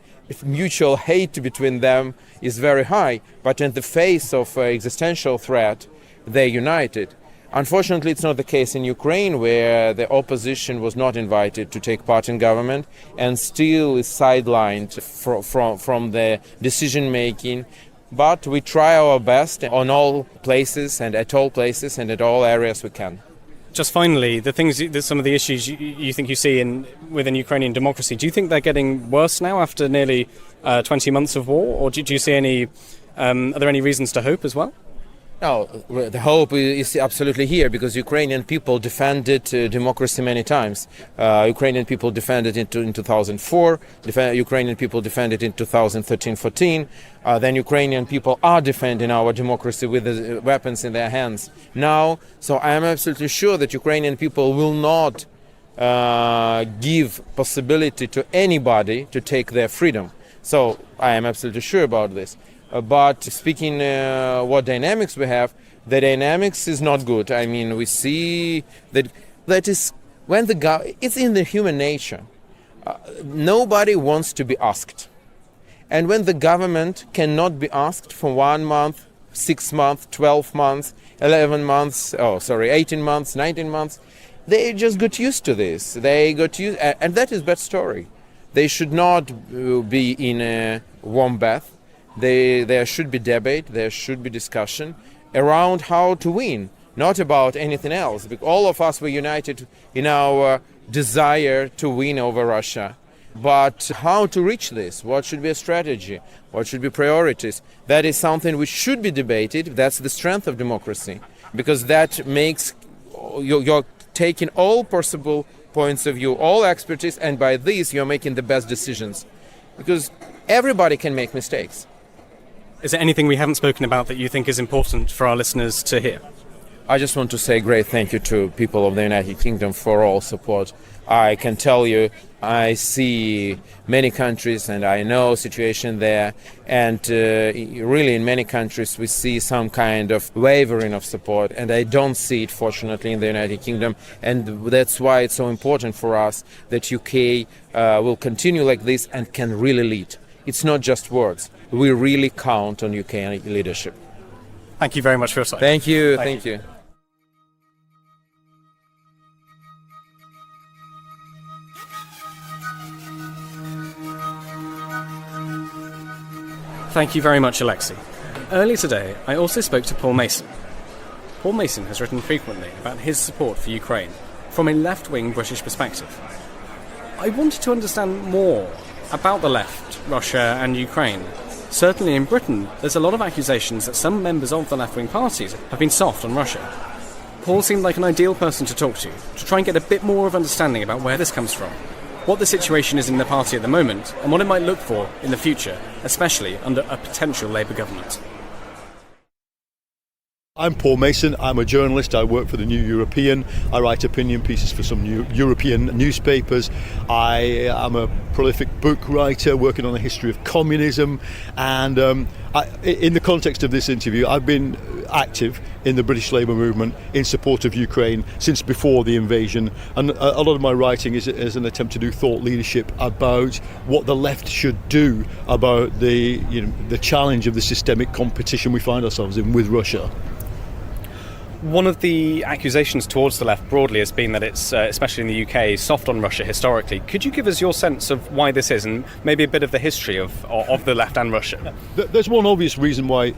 mutual hate between them is very high. But in the face of existential threat, they united. Unfortunately, it's not the case in Ukraine, where the opposition was not invited to take part in government and still is sidelined from the decision-making. But we try our best on all places and at all places and at all areas we can. Just finally, some of the issues you think you see within Ukrainian democracy, do you think they're getting worse now after nearly 20 months of war? Or do you see are there any reasons to hope as well? No, the hope is absolutely here, because Ukrainian people defended democracy many times. Ukrainian people defended it in 2004, Ukrainian people defended it in 2013-14. Then Ukrainian people are defending our democracy with the weapons in their hands now. So I am absolutely sure that Ukrainian people will not give possibility to anybody to take their freedom. So I am absolutely sure about this. But speaking what dynamics we have, the dynamics is not good. I mean, we see that is when it's in the human nature. Nobody wants to be asked. And when the government cannot be asked for 1 month, 6 months, 12 months, 11 months, 18 months, 19 months, they just got used to this. They got used, and that is bad story. They should not be in a warm bath. There should be debate, there should be discussion around how to win, not about anything else. Because all of us were united in our desire to win over Russia. But how to reach this? What should be a strategy? What should be priorities? That is something which should be debated. That's the strength of democracy, because that makes you're taking all possible points of view, all expertise, and by this you're making the best decisions. Because everybody can make mistakes. Is there anything we haven't spoken about that you think is important for our listeners to hear? I just want to say a great thank you to people of the United Kingdom for all support. I can tell you, I see many countries and I know situation there, and really in many countries we see some kind of wavering of support, and I don't see it fortunately in the United Kingdom, and that's why it's so important for us that UK will continue like this and can really lead. It's not just words. We really count on UK leadership. Thank you very much for your time. Thank you. Thank you. Thank you very much, Alexei. Earlier today, I also spoke to Paul Mason. Paul Mason has written frequently about his support for Ukraine from a left-wing British perspective. I wanted to understand more about the left, Russia and Ukraine. Certainly in Britain, there's a lot of accusations that some members of the left-wing parties have been soft on Russia. Paul seemed like an ideal person to talk to try and get a bit more of understanding about where this comes from, what the situation is in the party at the moment, and what it might look for in the future, especially under a potential Labour government. I'm Paul Mason. I'm a journalist. I work for the New European. I write opinion pieces for some European newspapers. I am a prolific book writer working on the history of communism. And in the context of this interview, I've been active in the British Labour movement in support of Ukraine since before the invasion. And a lot of my writing is an attempt to do thought leadership about what the left should do about the challenge of the systemic competition we find ourselves in with Russia. One of the accusations towards the left broadly has been that it's, especially in the UK, soft on Russia historically. Could you give us your sense of why this is, and maybe a bit of the history of the left and Russia? There's one obvious reason why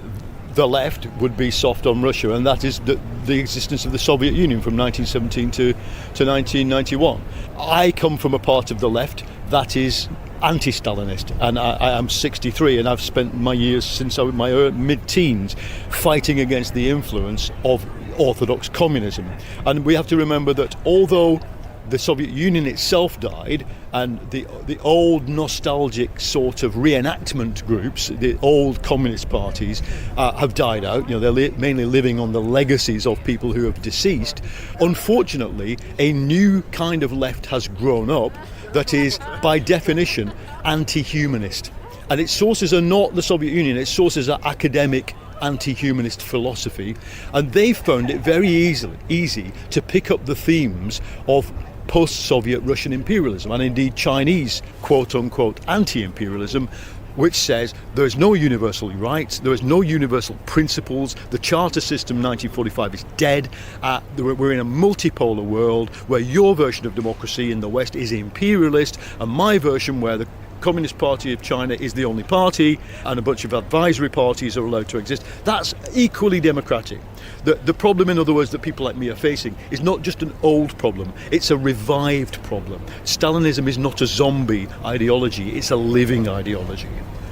the left would be soft on Russia, and that is the existence of the Soviet Union from 1917 to 1991. I come from a part of the left that is anti-Stalinist, and I am 63, and I've spent my years since my mid-teens fighting against the influence of orthodox communism. And we have to remember that although the Soviet Union itself died, and the old nostalgic sort of reenactment groups, the old communist parties, have died out. They're mainly living on the legacies of people who have deceased. Unfortunately, a new kind of left has grown up that is, by definition, anti-humanist. And its sources are not the Soviet Union, its sources are academic anti-humanist philosophy, and they found it very easy to pick up the themes of post-Soviet Russian imperialism, and indeed Chinese quote-unquote anti-imperialism, which says there is no universal rights, there is no universal principles, the Charter System 1945 is dead, we're in a multipolar world where your version of democracy in the West is imperialist, and my version, where the Communist Party of China is the only party and a bunch of advisory parties are allowed to exist, that's equally democratic. The problem, in other words, that people like me are facing is not just an old problem, it's a revived problem. Stalinism is not a zombie ideology, it's a living ideology.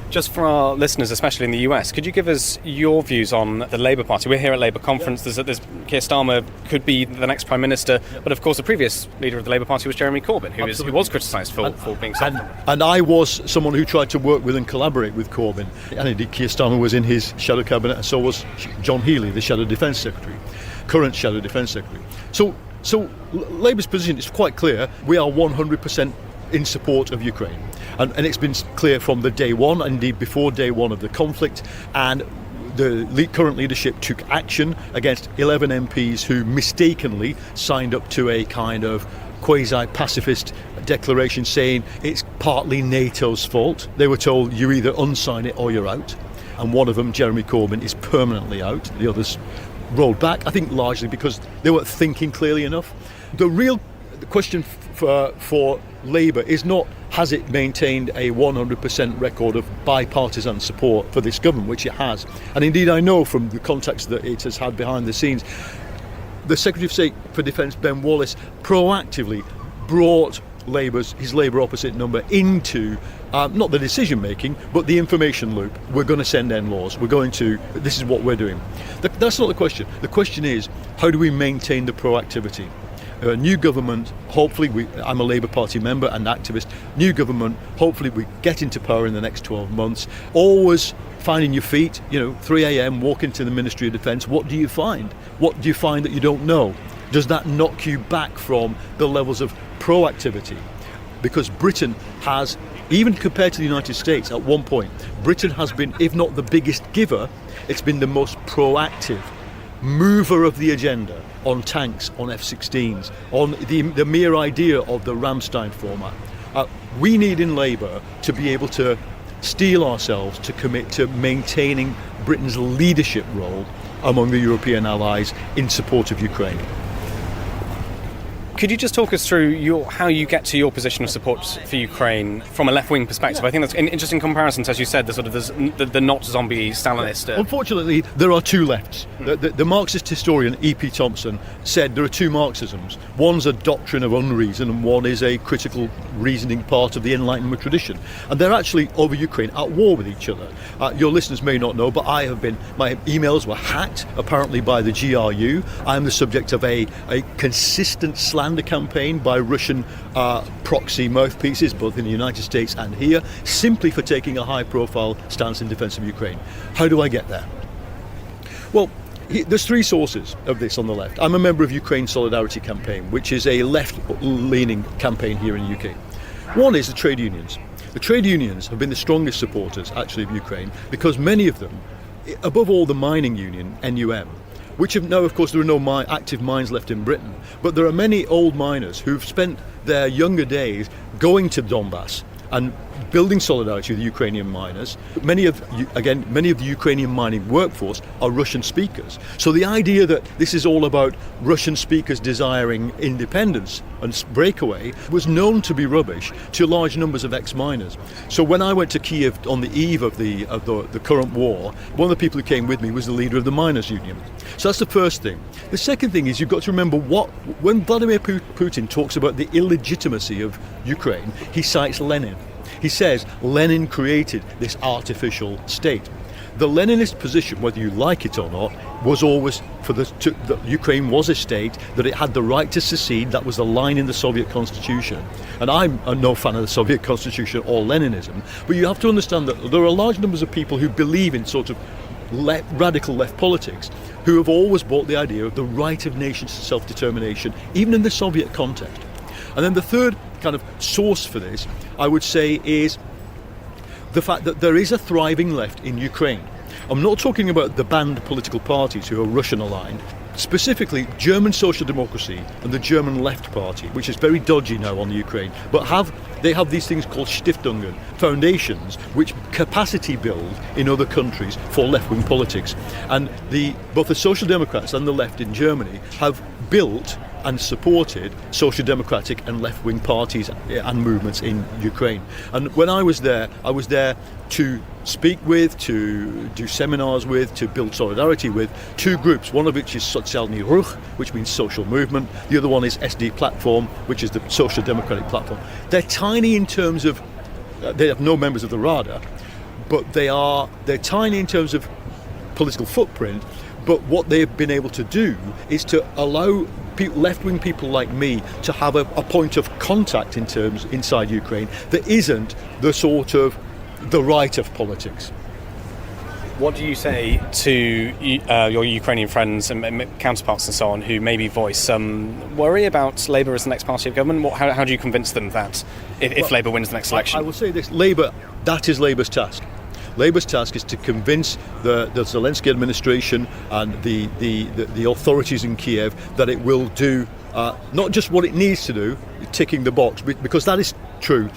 Just for our listeners, especially in the US, could you give us your views on the Labour Party? We're here at Labour Conference. There's Keir Starmer could be the next Prime Minister, but of course the previous leader of the Labour Party was Jeremy Corbyn, who was criticised for being soft. And I was someone who tried to work with and collaborate with Corbyn. And indeed Keir Starmer was in his shadow cabinet, and so was John Healey, the Shadow Defence Secretary, current Shadow Defence Secretary. So Labour's position is quite clear. We are 100% in support of Ukraine. And it's been clear from the day one, indeed before day one of the conflict, and the current leadership took action against 11 MPs who mistakenly signed up to a kind of quasi-pacifist declaration saying it's partly NATO's fault. They were told you either unsign it or you're out. And one of them, Jeremy Corbyn, is permanently out. The others rolled back, I think largely because they weren't thinking clearly enough. The real question for Labour is not has it maintained a 100% record of bipartisan support for this government, which it has. And indeed I know from the context that it has had behind the scenes, the Secretary of State for Defence, Ben Wallace, proactively brought his Labour opposite number into not the decision making but the information loop. We're going to send in laws, this is what we're doing. That's not the question. The question is, how do we maintain the proactivity? A new government, hopefully, I'm a Labour Party member and activist, new government, hopefully we get into power in the next 12 months. Always finding your feet, 3 a.m, walk into the Ministry of Defence. What do you find? What do you find that you don't know? Does that knock you back from the levels of proactivity? Because Britain has, even compared to the United States at one point, Britain has been, if not the biggest giver, it's been the most proactive mover of the agenda on tanks, on F-16s, on the mere idea of the Ramstein format. We need in Labour to be able to steel ourselves to commit to maintaining Britain's leadership role among the European allies in support of Ukraine. Could you just talk us through how you get to your position of support for Ukraine from a left-wing perspective? I think that's an interesting comparison, as you said, the not zombie Stalinist. Unfortunately, there are two lefts. The Marxist historian E.P. Thompson said there are two Marxisms. One's a doctrine of unreason and one is a critical reasoning part of the Enlightenment tradition. And they're actually, over Ukraine, at war with each other. Your listeners may not know, but my emails were hacked, apparently by the GRU. I'm the subject of a consistent slander campaign by Russian proxy mouthpieces, both in the United States and here, simply for taking a high-profile stance in defence of Ukraine. How do I get there? Well, there's three sources of this on the left. I'm a member of Ukraine Solidarity Campaign, which is a left-leaning campaign here in the UK. One is the trade unions. The trade unions have been the strongest supporters, actually, of Ukraine, because many of them, above all the mining union, NUM, which now, of course, there are no active mines left in Britain, but there are many old miners who've spent their younger days going to Donbass and building solidarity with Ukrainian miners. Many of the Ukrainian mining workforce are Russian speakers. So the idea that this is all about Russian speakers desiring independence and breakaway was known to be rubbish to large numbers of ex-miners. So when I went to Kiev on the eve of the current war, one of the people who came with me was the leader of the miners' union. So that's the first thing. The second thing is you've got to remember when Vladimir Putin talks about the illegitimacy of Ukraine, he cites Lenin. He says Lenin created this artificial state. The Leninist position, whether you like it or not, was always that Ukraine was a state, that it had the right to secede. That was the line in the Soviet constitution. And I'm no fan of the Soviet constitution or Leninism, but you have to understand that there are large numbers of people who believe in sort of radical left politics who have always bought the idea of the right of nations to self-determination, even in the Soviet context. And then the third kind of source for this, I would say, is the fact that there is a thriving left in Ukraine. I'm not talking about the banned political parties who are Russian aligned, specifically German Social Democracy and the German Left Party, which is very dodgy now on the Ukraine, but they have these things called Stiftungen, foundations, which capacity build in other countries for left-wing politics. And both the Social Democrats and the left in Germany have built and supported social democratic and left-wing parties and movements in Ukraine. And when I was there to speak with, to do seminars with, to build solidarity with two groups, one of which is Sozialny Ruch, which means social movement, the other one is SD Platform, which is the social democratic platform. They're tiny in terms of, they have no members of the Rada, but they're tiny in terms of political footprint, but what they've been able to do is to allow left-wing people like me to have a point of contact inside Ukraine that isn't the sort of the right of politics. What do you say to your Ukrainian friends and counterparts and so on who maybe voice some worry about Labour as the next party of government? How do you convince them that if Labour wins the next election? I will say this, that is Labour's task. Labour's task is to convince the Zelensky administration and the authorities in Kiev that it will do not just what it needs to do, ticking the box, because that is true.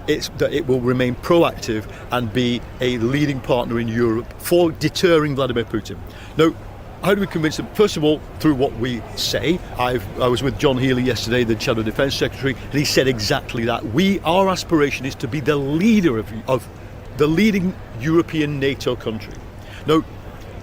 It's that it will remain proactive and be a leading partner in Europe for deterring Vladimir Putin. Now, how do we convince them? First of all, through what we say. I was with John Healey yesterday, the Shadow Defence Secretary, and he said exactly that. Our aspiration is to be the leader of the leading European NATO country. Now,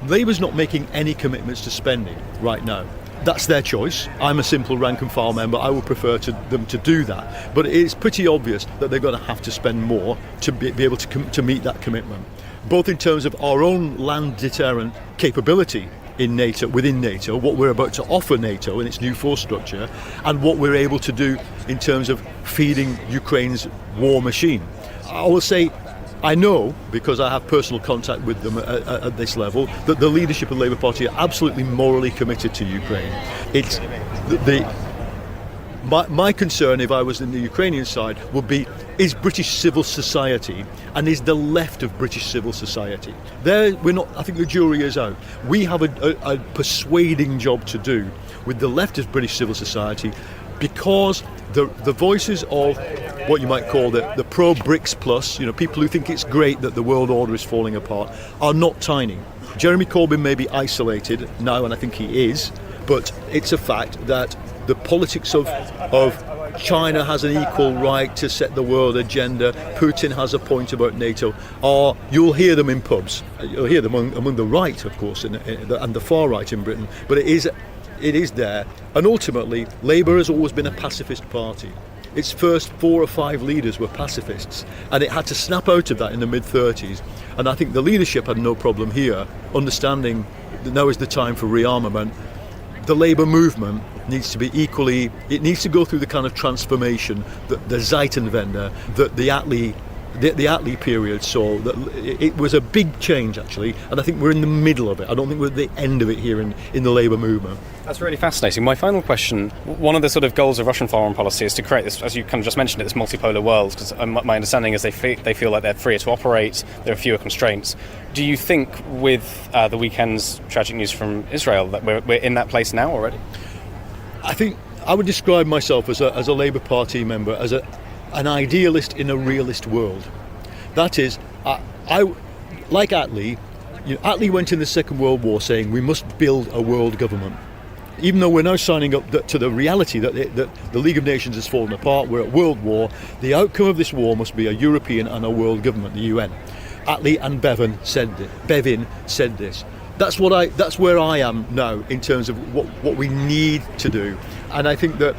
Labour's not making any commitments to spending right now. That's their choice. I'm a simple rank and file member. I would prefer them to do that. But it's pretty obvious that they're going to have to spend more to be able to meet that commitment, both in terms of our own land deterrent capability in NATO, within NATO, what we're about to offer NATO in its new force structure, and what we're able to do in terms of feeding Ukraine's war machine. I will say, I know, because I have personal contact with them at this level, that the leadership of the Labour Party are absolutely morally committed to Ukraine. It's my concern, if I was in the Ukrainian side, would be, is British civil society and is the left of British civil society. There, we're not. I think the jury is out. We have a persuading job to do with the left of British civil society, because the voices of what you might call the pro-BRICS plus, people who think it's great that the world order is falling apart, are not tiny. Jeremy Corbyn may be isolated now, and I think he is, but it's a fact that the politics of China has an equal right to set the world agenda. Putin has a point about NATO. You'll hear them in pubs. You'll hear them among the right, of course, and the far right in Britain. But it is there. And ultimately, Labour has always been a pacifist party. Its first 4 or 5 leaders were pacifists, and it had to snap out of that in the mid-30s. And I think the leadership had no problem here, understanding that now is the time for rearmament. The Labour movement needs to be equally, it needs to go through the kind of transformation that the Zeitenwende, that the Attlee period saw. That it was a big change, actually, and I think we're in the middle of it. I don't think we're at the end of it here in the Labour movement. That's really fascinating. My final question, one of the sort of goals of Russian foreign policy is to create this, as you kind of just mentioned it, this multipolar world, because my understanding is they feel like they're freer to operate, there are fewer constraints. Do you think with the weekend's tragic news from Israel that we're in that place now already? I think I would describe myself as a Labour Party member as an idealist in a realist world. That is, I like Attlee. Attlee went in the Second World War saying we must build a world government. Even though we're now signing up to the reality that the League of Nations has fallen apart, we're at world war, the outcome of this war must be a European and a world government, the UN. Attlee and Bevin said this. That's where I am now in terms of what we need to do. And I think that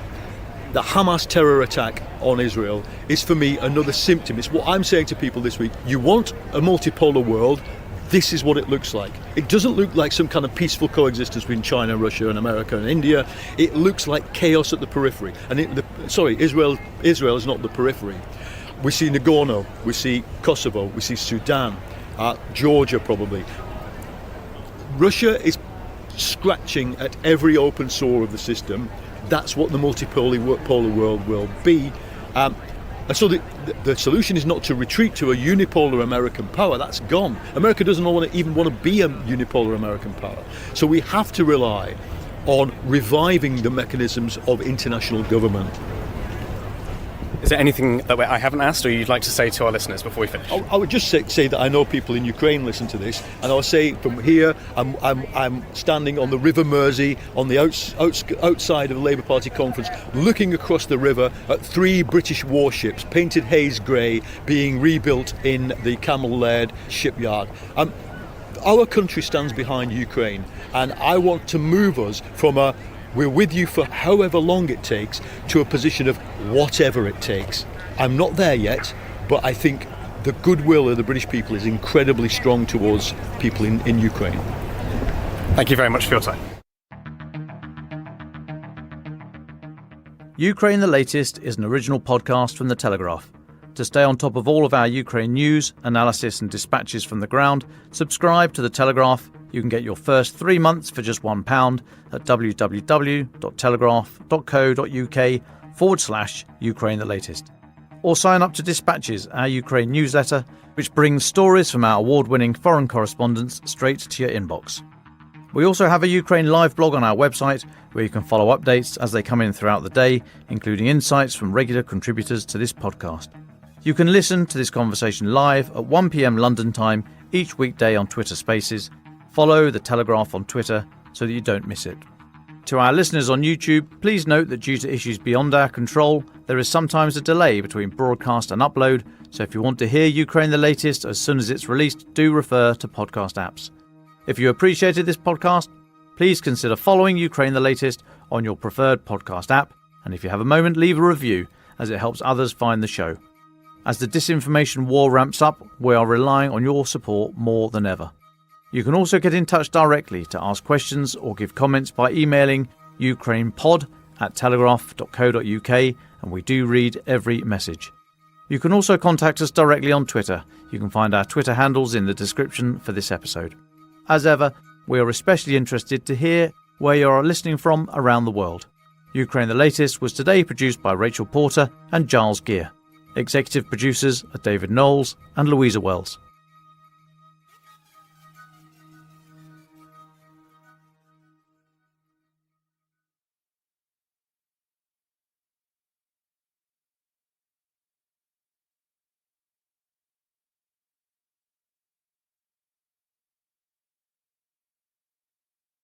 the Hamas terror attack on Israel is, for me, another symptom. It's what I'm saying to people this week. You want a multipolar world, this is what it looks like. It doesn't look like some kind of peaceful coexistence between China, Russia and America and India. It looks like chaos at the periphery. And Israel is not the periphery. We see Nagorno, we see Kosovo, we see Sudan, Georgia probably. Russia is scratching at every open sore of the system. That's what the multipolar world will be. And so the solution is not to retreat to a unipolar American power. That's gone. America doesn't even want to be a unipolar American power. So we have to rely on reviving the mechanisms of international government. Is there anything that I haven't asked or you'd like to say to our listeners before we finish? I would just say that I know people in Ukraine listen to this, and I'll say from here, I'm standing on the River Mersey on the outside of the Labour Party conference, looking across the river at 3 British warships painted haze grey being rebuilt in the Camel Laird shipyard. Our country stands behind Ukraine, and I want to move us from we're with you for however long it takes to a position of whatever it takes. I'm not there yet, but I think the goodwill of the British people is incredibly strong towards people in Ukraine. Thank you very much for your time. Ukraine the Latest is an original podcast from The Telegraph. To stay on top of all of our Ukraine news, analysis and dispatches from the ground, subscribe to The Telegraph. You can get your first 3 months for just £1 at www.telegraph.co.uk/Ukraine the Latest. Or sign up to Dispatches, our Ukraine newsletter, which brings stories from our award-winning foreign correspondents straight to your inbox. We also have a Ukraine live blog on our website where you can follow updates as they come in throughout the day, including insights from regular contributors to this podcast. You can listen to this conversation live at 1 p.m. London time each weekday on Twitter Spaces. Follow The Telegraph on Twitter so that you don't miss it. To our listeners on YouTube, please note that due to issues beyond our control, there is sometimes a delay between broadcast and upload, so if you want to hear Ukraine the Latest as soon as it's released, do refer to podcast apps. If you appreciated this podcast, please consider following Ukraine the Latest on your preferred podcast app, and if you have a moment, leave a review, as it helps others find the show. As the disinformation war ramps up, we are relying on your support more than ever. You can also get in touch directly to ask questions or give comments by emailing ukrainepod@telegraph.co.uk, and we do read every message. You can also contact us directly on Twitter. You can find our Twitter handles in the description for this episode. As ever, we are especially interested to hear where you are listening from around the world. Ukraine the Latest was today produced by Rachel Porter and Giles Gear. Executive producers are David Knowles and Louisa Wells.